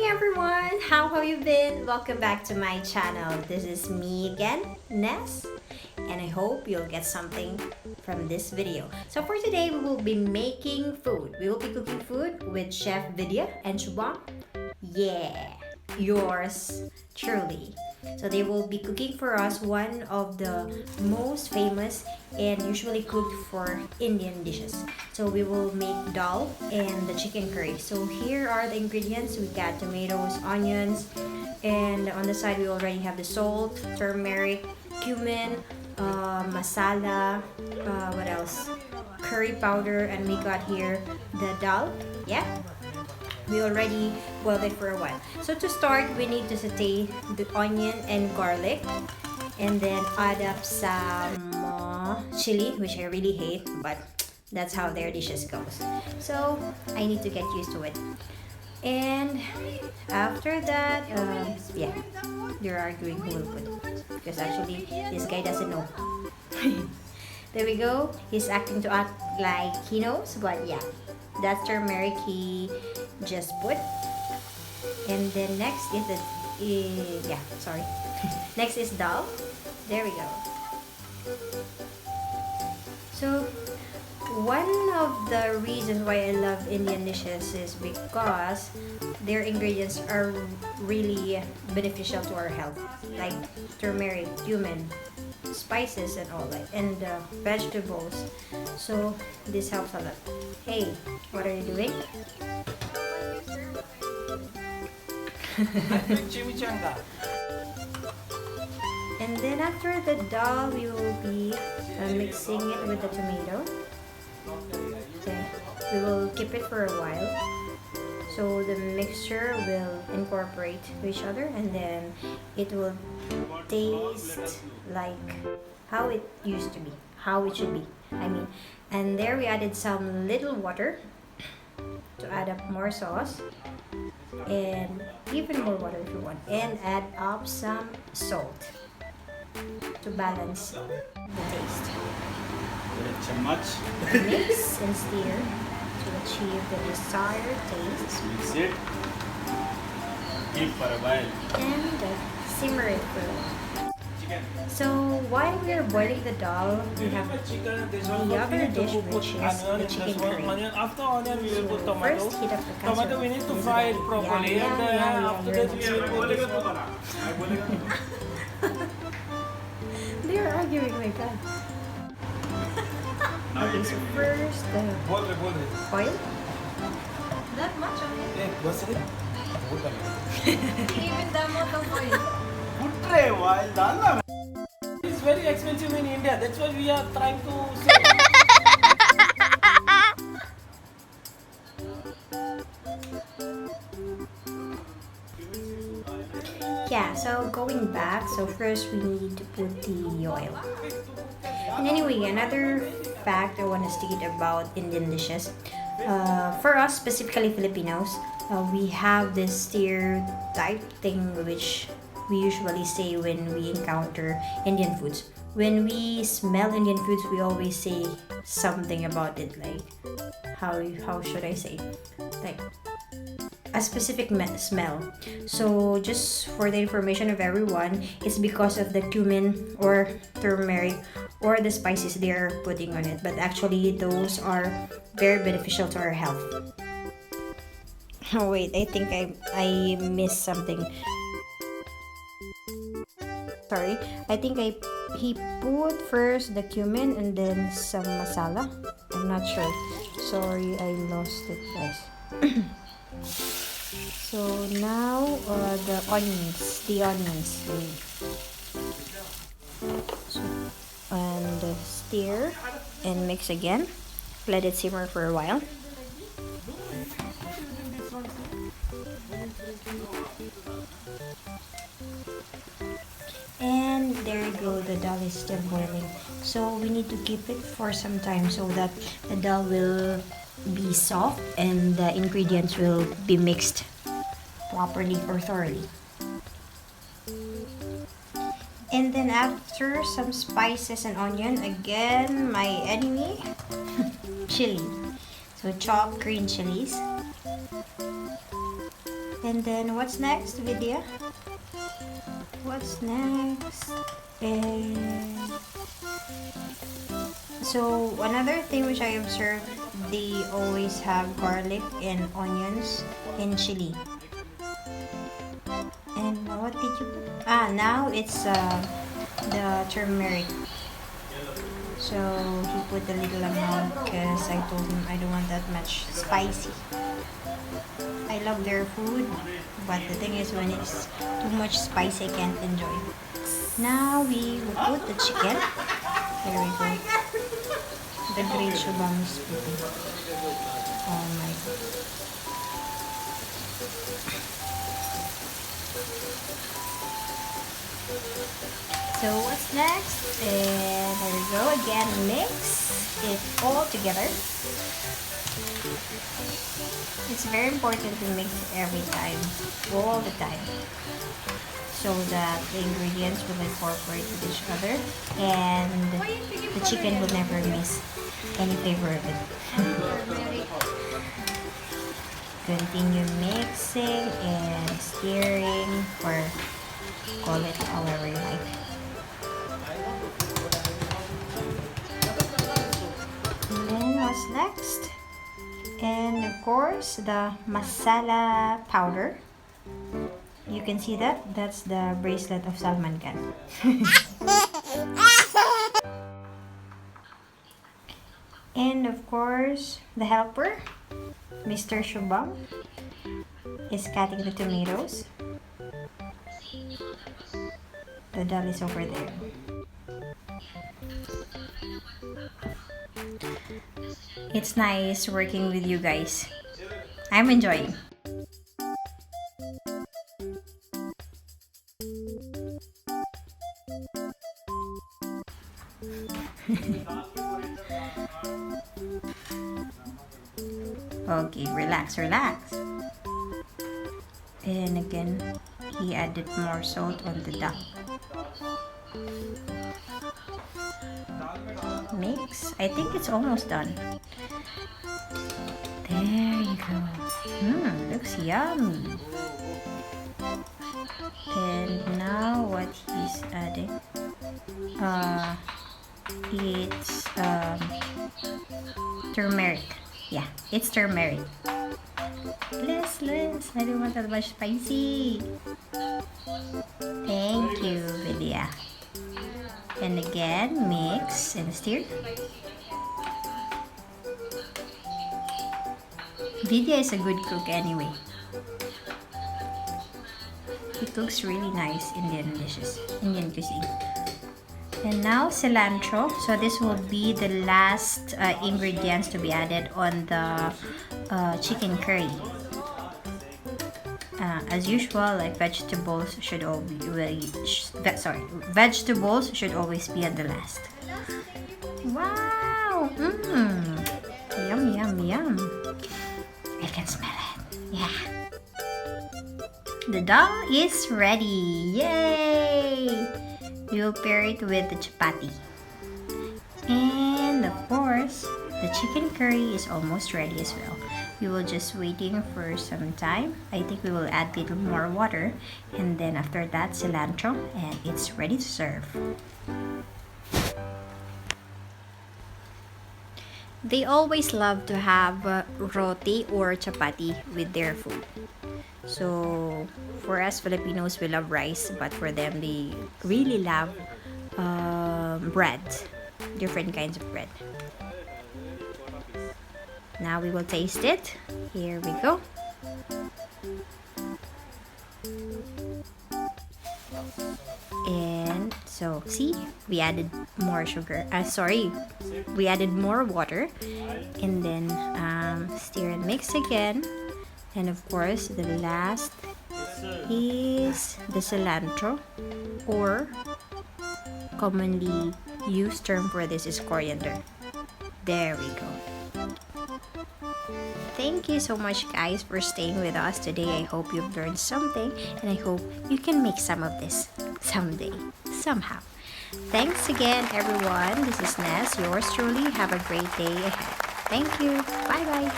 everyone! How have you been? Welcome back to my channel. This is me again, Ness, and I hope you'll get something from this video. So for today, we will be making food. We will be cooking food with Chef Vidya and Shubham. Yeah, yours truly. So they will be cooking for us one of the most famous and usually cooked for Indian dishes. So we will make dal and the chicken curry. So here are the ingredients. We got tomatoes, onions, and on the side we already have the salt, turmeric, cumin, masala, what else? Curry powder, and we got here the dal. Yeah, we already boiled it for a while. So to start, we need to saute the onion and garlic, and then add up some chili, which I really hate, but that's how their dishes goes. So I need to get used to it. And after that, yeah, they're arguing who will put, because actually this guy doesn't know. There we go. He's acting to act like he knows, but yeah, that's turmeric he just put. And then next is the yeah, sorry. Next is dal. There we go. So one of the reasons why I love Indian dishes is because their ingredients are really beneficial to our health, like turmeric, cumin, spices and all that, and vegetables. So this helps a lot. Hey, what are you doing? And then after the dal, we will be mixing it with the tomato. Okay, we will keep it for a while so the mixture will incorporate to each other, and then it will taste like how it used to be, how it should be, I mean. And there we added some little water to add up more sauce, and even more water if you want, and add up some salt to balance the taste. Mix and stir to achieve the desired taste. Mix it. Keep for a while. And simmer it for a while. So while we are boiling the dal, we have the other dish, which is the chicken curry. After onion, we will put tomato. First, heat up the casserole. Tomato we need to fry it properly, and after that we will put this one. They are arguing like that. Okay, so first the oil. That much of it? Even the amount of oil. It's very expensive in India. That's why we are trying to save. Yeah, so going back, so first we need to put the oil. And anyway, another fact I want to state about Indian dishes. For us, specifically Filipinos, we have this stereotype thing which we usually say when we encounter Indian foods. When we smell Indian foods, we always say something about it, like how should I say, like a specific smell. So just for the information of everyone, it's because of the cumin or turmeric or the spices they are putting on it, but actually those are very beneficial to our health. Oh wait, I think I missed something. Sorry, I think he put first the cumin and then some masala. I'm not sure. Sorry, I lost it, guys. So now the onions. So, and stir and mix again. Let it simmer for a while. And there you go, the dal is still boiling. So we need to keep it for some time so that the dal will be soft and the ingredients will be mixed properly or thoroughly. And then after some spices and onion, again my enemy, chili. So chopped green chilies. And then what's next, Vidya? What's next? And so another thing which I observed, they always have garlic and onions and chili. And what did you put? Ah, now it's the turmeric. So he put a little amount because I told him I don't want that much spicy. I love their food, but the thing is when it's too much spice, I can't enjoy. Now we will put the chicken. There we go. The great shubam is putting. Oh my god. So what's next? And there we go again. Mix it all together. It's very important to mix every time, all the time, so that the ingredients will incorporate with each other and the chicken will never miss any flavor of it. Continue mixing and stirring, or call it however you like. And then what's next? And of course the masala powder. You can see that that's the bracelet of Salman Khan. And of course the helper, Mr. Shubham, is cutting the tomatoes. The dal is over there. It's nice working with you guys. I'm enjoying. Okay, relax, relax. And again, he added more salt on the dal. Mix. I think it's almost done. There you go. Looks yummy. And now what he's adding? It's turmeric. Yeah, it's turmeric. Less. I don't want that much spicy. Thank you, Vidya. And again, mix and stir. Vidya is a good cook anyway. He cooks really nice Indian dishes, Indian cuisine. And now cilantro. So this will be the last ingredients to be added on the chicken curry. As usual, like vegetables should vegetables should always be at the last. Wow! Yum. I can smell it. Yeah. The dal is ready. Yay! We will pair it with the chapati. And of course, the chicken curry is almost ready as well. We will just waiting for some time. I think we will add a little more water, and then after that cilantro, and it's ready to serve. They always love to have roti or chapati with their food. So for us Filipinos, we love rice, but for them they really love bread, different kinds of bread. Now we will taste it. Here we go. And so see, we added more sugar. We added more water, and then stir and mix again. And of course, the last is the cilantro, or commonly used term for this is coriander. There we go. Thank you so much guys for staying with us today. I hope you've learned something, and I hope you can make some of this someday, somehow. Thanks again everyone. This is Ness, yours truly. Have a great day ahead. Thank you. Bye bye.